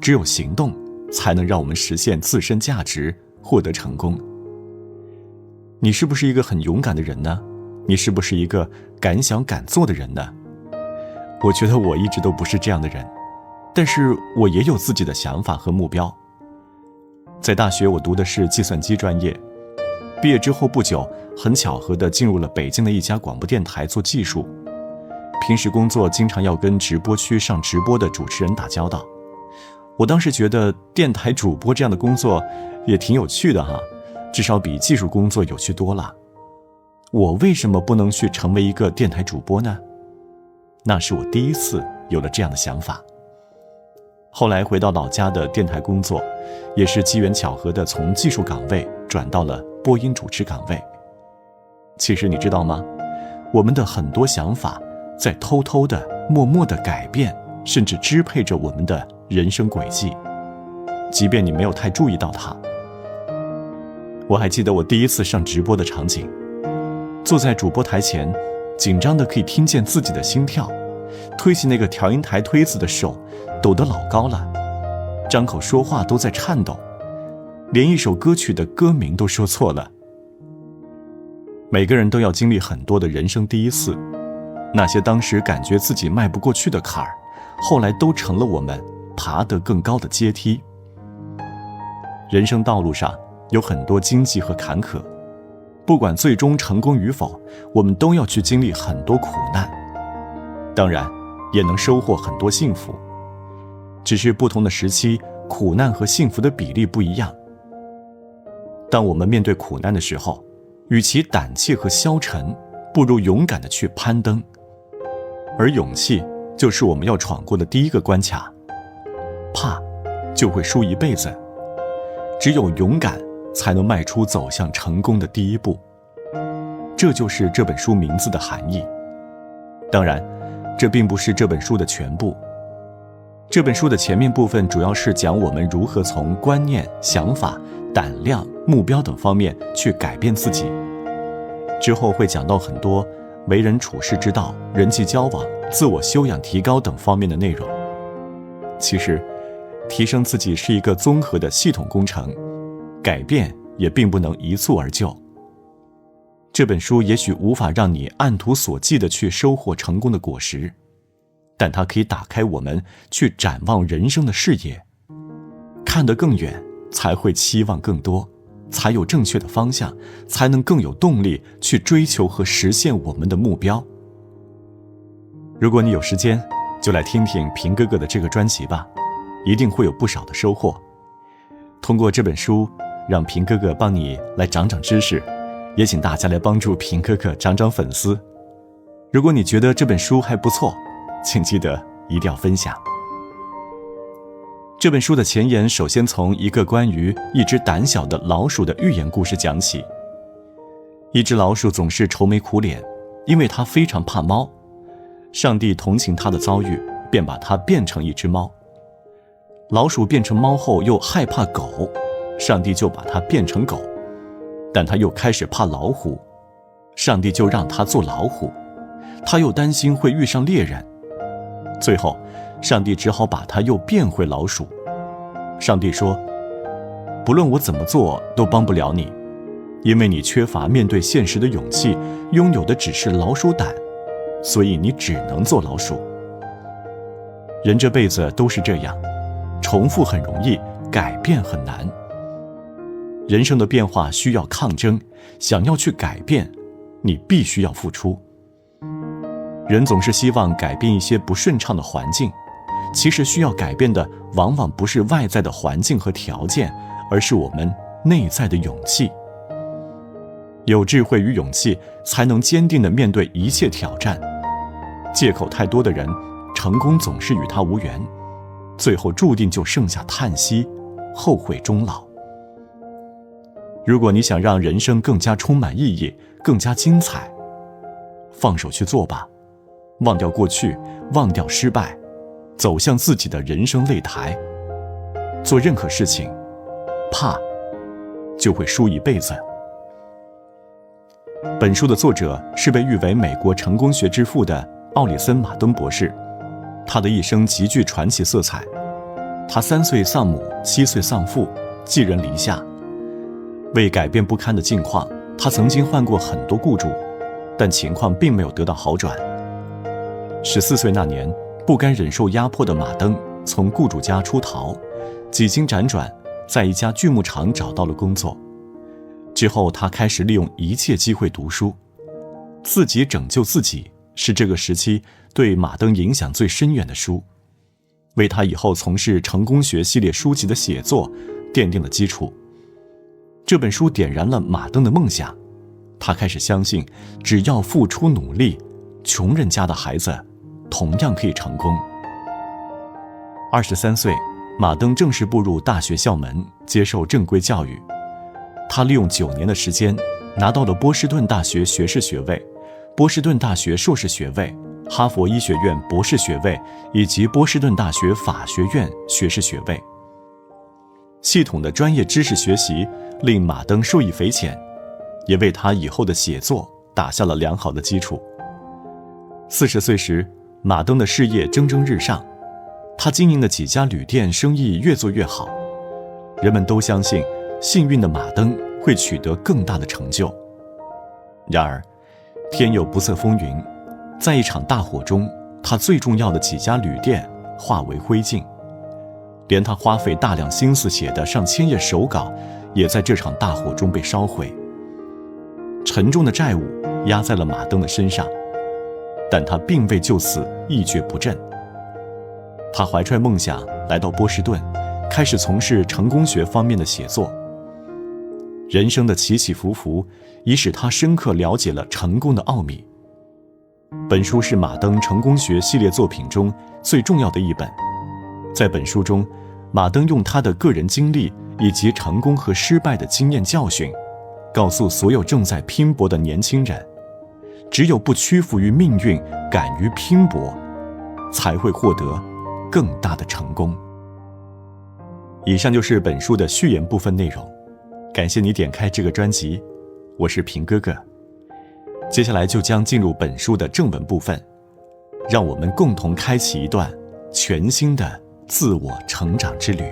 只有行动才能让我们实现自身价值，获得成功。你是不是一个很勇敢的人呢？你是不是一个敢想敢做的人呢？我觉得我一直都不是这样的人，但是我也有自己的想法和目标。在大学我读的是计算机专业，毕业之后不久，很巧合地进入了北京的一家广播电台做技术。平时工作经常要跟直播区上直播的主持人打交道。我当时觉得电台主播这样的工作也挺有趣的哈，至少比技术工作有趣多了。我为什么不能去成为一个电台主播呢？那是我第一次有了这样的想法。后来回到老家的电台工作，也是机缘巧合的从技术岗位转到了播音主持岗位。其实你知道吗？我们的很多想法在偷偷的、默默的改变，甚至支配着我们的人生轨迹，即便你没有太注意到它。我还记得我第一次上直播的场景，坐在主播台前，紧张的可以听见自己的心跳，推起那个调音台推子的手抖得老高了，张口说话都在颤抖，连一首歌曲的歌名都说错了。每个人都要经历很多的人生第一次，那些当时感觉自己迈不过去的坎儿，后来都成了我们爬得更高的阶梯。人生道路上有很多荆棘和坎坷，不管最终成功与否，我们都要去经历很多苦难，当然也能收获很多幸福，只是不同的时期，苦难和幸福的比例不一样。当我们面对苦难的时候，与其胆怯和消沉，不如勇敢地去攀登。而勇气就是我们要闯过的第一个关卡，怕就会输一辈子，只有勇敢才能迈出走向成功的第一步。这就是这本书名字的含义。当然，这并不是这本书的全部。这本书的前面部分主要是讲我们如何从观念、想法、胆量、目标等方面去改变自己。之后会讲到很多为人处世之道、人际交往、自我修养提高等方面的内容。其实，提升自己是一个综合的系统工程，改变也并不能一蹴而就。这本书也许无法让你按图索骥地去收获成功的果实，但它可以打开我们去展望人生的视野，看得更远，才会期望更多，才有正确的方向，才能更有动力去追求和实现我们的目标。如果你有时间，就来听听平哥哥的这个专辑吧，一定会有不少的收获。通过这本书，让平哥哥帮你来长长知识，也请大家来帮助平哥哥涨涨粉丝。如果你觉得这本书还不错，请记得一定要分享。这本书的前言首先从一个关于一只胆小的老鼠的寓言故事讲起。一只老鼠总是愁眉苦脸，因为它非常怕猫。上帝同情它的遭遇，便把它变成一只猫。老鼠变成猫后又害怕狗，上帝就把它变成狗。但它又开始怕老虎，上帝就让它做老虎。它又担心会遇上猎人，最后上帝只好把它又变回老鼠。上帝说，不论我怎么做都帮不了你，因为你缺乏面对现实的勇气，拥有的只是老鼠胆，所以你只能做老鼠。人这辈子都是这样，重复很容易，改变很难。人生的变化需要抗争，想要去改变，你必须要付出。人总是希望改变一些不顺畅的环境，其实需要改变的往往不是外在的环境和条件，而是我们内在的勇气。有智慧与勇气，才能坚定地面对一切挑战。借口太多的人，成功总是与他无缘，最后注定就剩下叹息、后悔终老。如果你想让人生更加充满意义，更加精彩，放手去做吧，忘掉过去，忘掉失败，走向自己的人生擂台。做任何事情，怕就会输一辈子。本书的作者是被誉为美国成功学之父的奥里森·马登博士，他的一生极具传奇色彩。他3岁丧母，7岁丧父，寄人篱下。为改变不堪的境况，他曾经换过很多雇主，但情况并没有得到好转。14岁那年，不甘忍受压迫的马登从雇主家出逃，几经辗转，在一家锯木厂找到了工作。之后，他开始利用一切机会读书。自己拯救自己是这个时期对马登影响最深远的书，为他以后从事成功学系列书籍的写作奠定了基础。这本书点燃了马登的梦想，他开始相信，只要付出努力，穷人家的孩子同样可以成功。23岁，马登正式步入大学校门，接受正规教育。他利用9年的时间，拿到了波士顿大学学士学位、波士顿大学硕士学位、哈佛医学院博士学位以及波士顿大学法学院学士学位。系统的专业知识学习令马登受益匪浅，也为他以后的写作打下了良好的基础。40岁时，马登的事业蒸蒸日上，他经营的几家旅店生意越做越好，人们都相信幸运的马登会取得更大的成就。然而，天有不测风云，在一场大火中，他最重要的几家旅店化为灰烬，连他花费大量心思写的上千页手稿也在这场大火中被烧毁。沉重的债务压在了马登的身上，但他并未就此一蹶不振。他怀揣梦想来到波士顿，开始从事成功学方面的写作。人生的起起伏伏已使他深刻了解了成功的奥秘。本书是马登成功学系列作品中最重要的一本。在本书中，马登用他的个人经历以及成功和失败的经验教训，告诉所有正在拼搏的年轻人，只有不屈服于命运，敢于拼搏，才会获得更大的成功。以上就是本书的序言部分内容，感谢你点开这个专辑，我是平哥哥。接下来就将进入本书的正文部分，让我们共同开启一段全新的自我成长之旅。